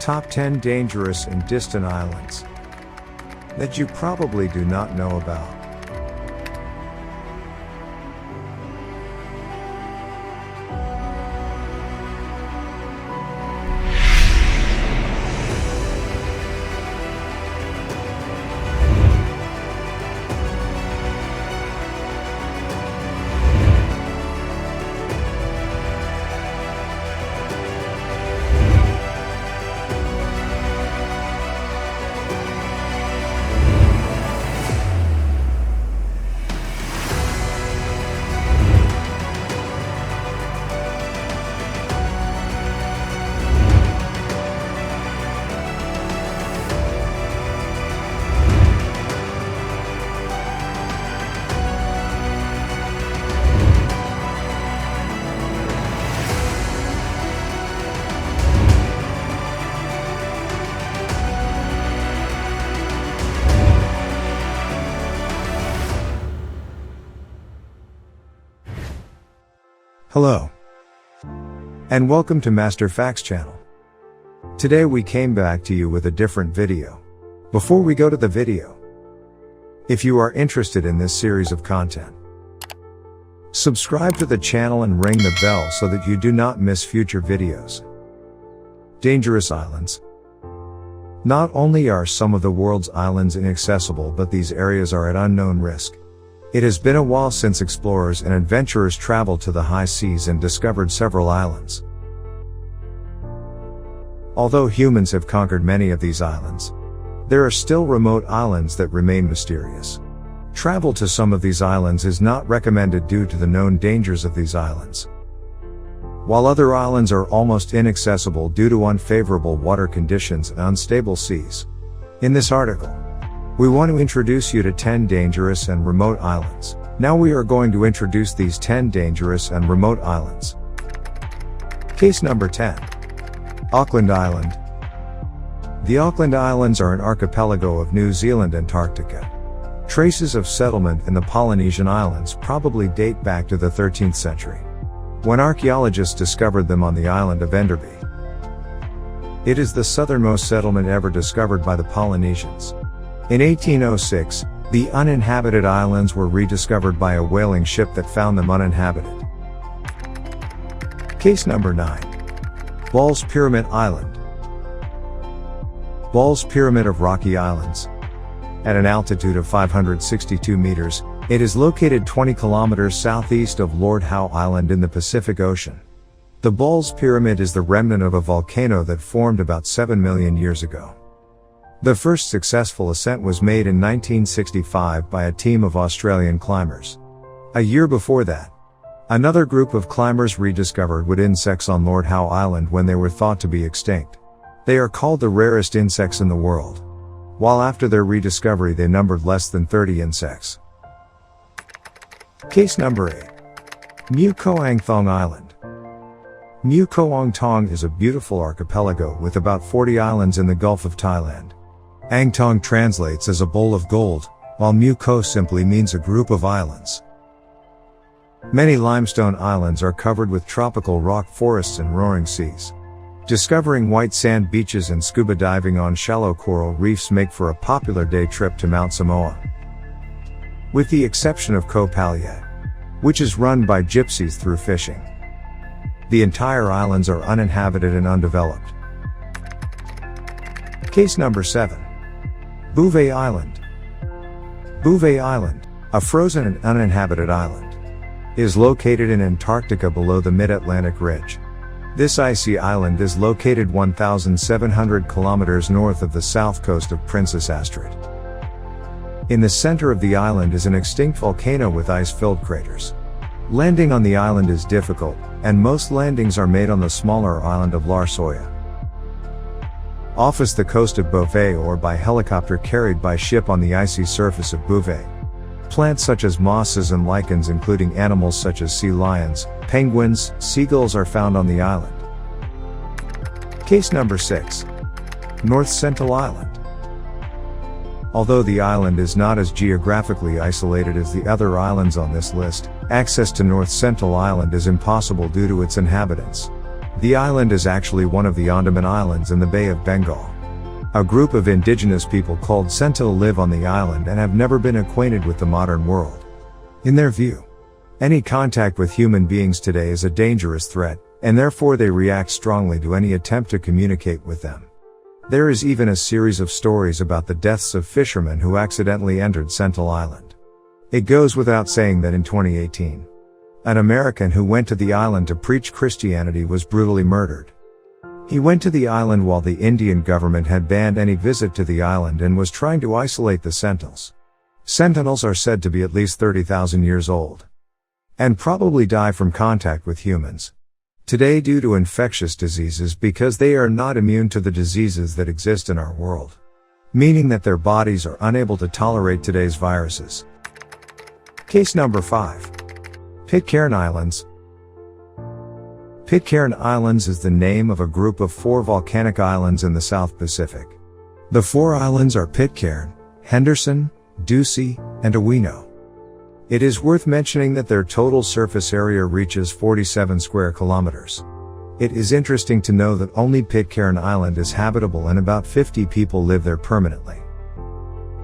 Top 10 dangerous and distant islands that you probably do not know about. Hello, and welcome to Master Facts channel. Today we came back to you with a different video. Before we go to the video, if you are interested in this series of content, subscribe to the channel and ring the bell so that you do not miss future videos. Dangerous islands. Not only are some of the world's islands inaccessible, but these areas are at unknown risk. It has been a while since explorers and adventurers traveled to the high seas and discovered several islands. Although humans have conquered many of these islands, there are still remote islands that remain mysterious. Travel to some of these islands is not recommended due to the known dangers of these islands, while other islands are almost inaccessible due to unfavorable water conditions and unstable seas. In this article, we want to introduce you to 10 dangerous and remote islands. Now we are going to introduce these 10 dangerous and remote islands. Case number 10. Auckland Island. The Auckland Islands are an archipelago of New Zealand, Antarctica. Traces of settlement in the Polynesian islands probably date back to the 13th century, when archaeologists discovered them on the island of Enderby. It is the southernmost settlement ever discovered by the Polynesians. In 1806, the uninhabited islands were rediscovered by a whaling ship that found them uninhabited. Case number 9. Ball's Pyramid Island. Ball's Pyramid of Rocky Islands. At an altitude of 562 meters, it is located 20 kilometers southeast of Lord Howe Island in the Pacific Ocean. The Ball's Pyramid is the remnant of a volcano that formed about 7 million years ago. The first successful ascent was made in 1965 by a team of Australian climbers. A year before that, another group of climbers rediscovered wood insects on Lord Howe Island when they were thought to be extinct. They are called the rarest insects in the world, while after their rediscovery they numbered less than 30 insects. Case number 8. Mu Ko Ang Thong Island. Mu Ko Ang Thong is a beautiful archipelago with about 40 islands in the Gulf of Thailand. Ang Thong translates as a bowl of gold, while Mu Ko simply means a group of islands. Many limestone islands are covered with tropical rock forests and roaring seas. Discovering white sand beaches and scuba diving on shallow coral reefs make for a popular day trip to Mount Samoa. With the exception of Koh Palae, which is run by gypsies through fishing, the entire islands are uninhabited and undeveloped. Case number 7. Bouvet Island. Bouvet Island, a frozen and uninhabited island, is located in Antarctica below the mid-Atlantic ridge. This icy island is located 1,700 kilometers north of the south coast of Princess Astrid. In the center of the island is an extinct volcano with ice-filled craters. Landing on the island is difficult, and most landings are made on the smaller island of Larsoya. Off the coast of Bouvet or by helicopter carried by ship on the icy surface of Bouvet. Plants such as mosses and lichens, including animals such as sea lions, penguins, seagulls, are found on the island. Case number 6. North Sentinel Island. Although the island is not as geographically isolated as the other islands on this list, access to North Sentinel Island is impossible due to its inhabitants. The island is actually one of the Andaman Islands in the Bay of Bengal. A group of indigenous people called Sentinel live on the island and have never been acquainted with the modern world. In their view, any contact with human beings today is a dangerous threat, and therefore they react strongly to any attempt to communicate with them. There is even a series of stories about the deaths of fishermen who accidentally entered Sentinel Island. It goes without saying that in 2018, an American who went to the island to preach Christianity was brutally murdered. He went to the island while the Indian government had banned any visit to the island and was trying to isolate the Sentinels. Sentinels are said to be at least 30,000 years old, and probably die from contact with humans today due to infectious diseases because they are not immune to the diseases that exist in our world, meaning that their bodies are unable to tolerate today's viruses. Case number 5. Pitcairn Islands. Pitcairn Islands is the name of a group of 4 volcanic islands in the South Pacific. The 4 islands are Pitcairn, Henderson, Ducie, and Awino. It is worth mentioning that their total surface area reaches 47 square kilometers. It is interesting to know that only Pitcairn Island is habitable and about 50 people live there permanently.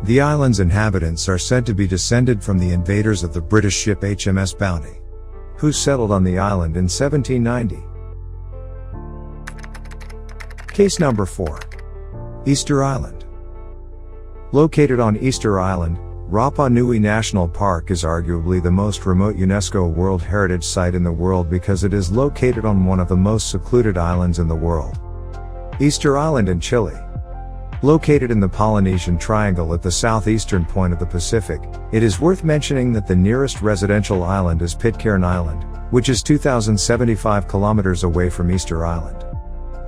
The island's inhabitants are said to be descended from the invaders of the British ship HMS Bounty, who settled on the island in 1790. Case number 4. Easter Island. Located on Easter Island, Rapa Nui National Park is arguably the most remote UNESCO World Heritage Site in the world because it is located on one of the most secluded islands in the world. Easter Island in Chile. Located in the Polynesian Triangle at the southeastern point of the Pacific, it is worth mentioning that the nearest residential island is Pitcairn Island, which is 2,075 kilometers away from Easter Island.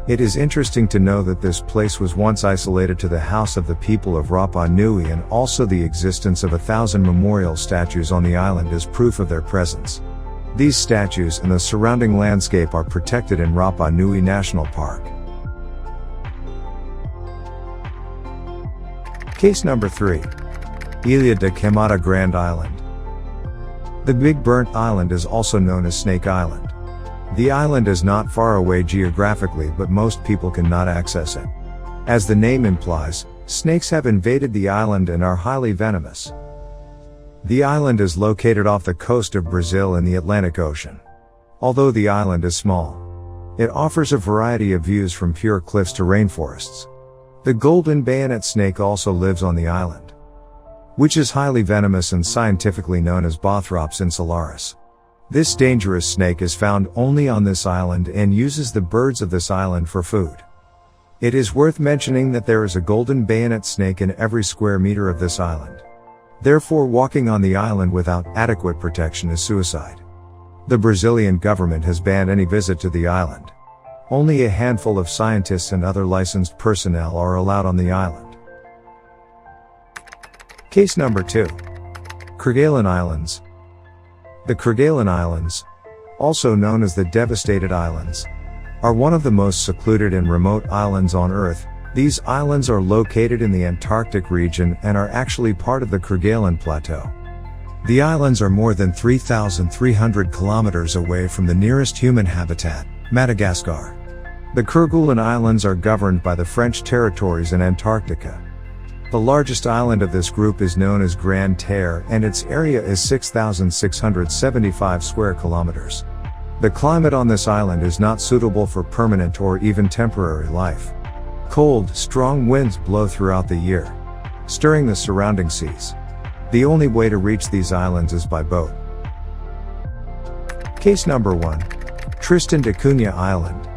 It is interesting to know that this place was once isolated to the house of the people of Rapa Nui, and also the existence of 1,000 memorial statues on the island is proof of their presence. These statues and the surrounding landscape are protected in Rapa Nui National Park. Case number 3. Ilha de Queimada Grande Island. The Big Burnt Island is also known as Snake Island. The island is not far away geographically, but most people cannot access it. As the name implies, snakes have invaded the island and are highly venomous. The island is located off the coast of Brazil in the Atlantic Ocean. Although the island is small, it offers a variety of views from pure cliffs to rainforests. The golden bayonet snake also lives on the island, which is highly venomous and scientifically known as Bothrops insularis. This dangerous snake is found only on this island and uses the birds of this island for food. It is worth mentioning that there is a golden bayonet snake in every square meter of this island. Therefore, walking on the island without adequate protection is suicide. The Brazilian government has banned any visit to the island. Only a handful of scientists and other licensed personnel are allowed on the island. Case number 2. Kerguelen Islands. The Kerguelen Islands, also known as the Devastated Islands, are one of the most secluded and remote islands on Earth. These islands are located in the Antarctic region and are actually part of the Kerguelen Plateau. The islands are more than 3,300 kilometers away from the nearest human habitat, Madagascar. The Kerguelen Islands are governed by the French territories in Antarctica. The largest island of this group is known as Grande, and its area is 6,675 square kilometers. The climate on this island is not suitable for permanent or even temporary life. Cold, strong winds blow throughout the year, stirring the surrounding seas. The only way to reach these islands is by boat. Case number 1. Tristan da Cunha Island.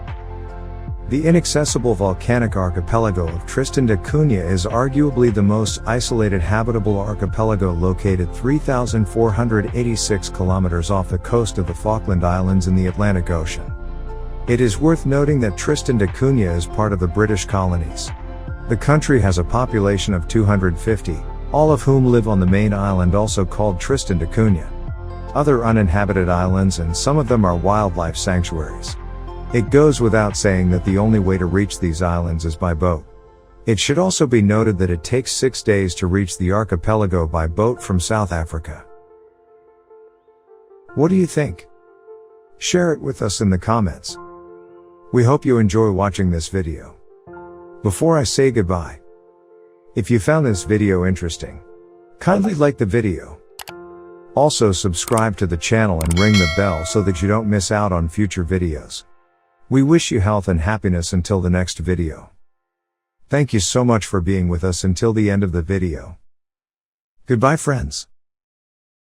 The inaccessible volcanic archipelago of Tristan da Cunha is arguably the most isolated habitable archipelago, located 3,486 kilometers off the coast of the Falkland Islands in the Atlantic Ocean. It is worth noting that Tristan da Cunha is part of the British colonies. The country has a population of 250, all of whom live on the main island, also called Tristan da Cunha. Other uninhabited islands, and some of them are wildlife sanctuaries. It goes without saying that the only way to reach these islands is by boat. It should also be noted that it takes 6 days to reach the archipelago by boat from South Africa. What do you think? Share it with us in the comments. We hope you enjoy watching this video. Before I say goodbye, if you found this video interesting, kindly like the video. Also subscribe to the channel and ring the bell so that you don't miss out on future videos. We wish you health and happiness until the next video. Thank you so much for being with us until the end of the video. Goodbye friends.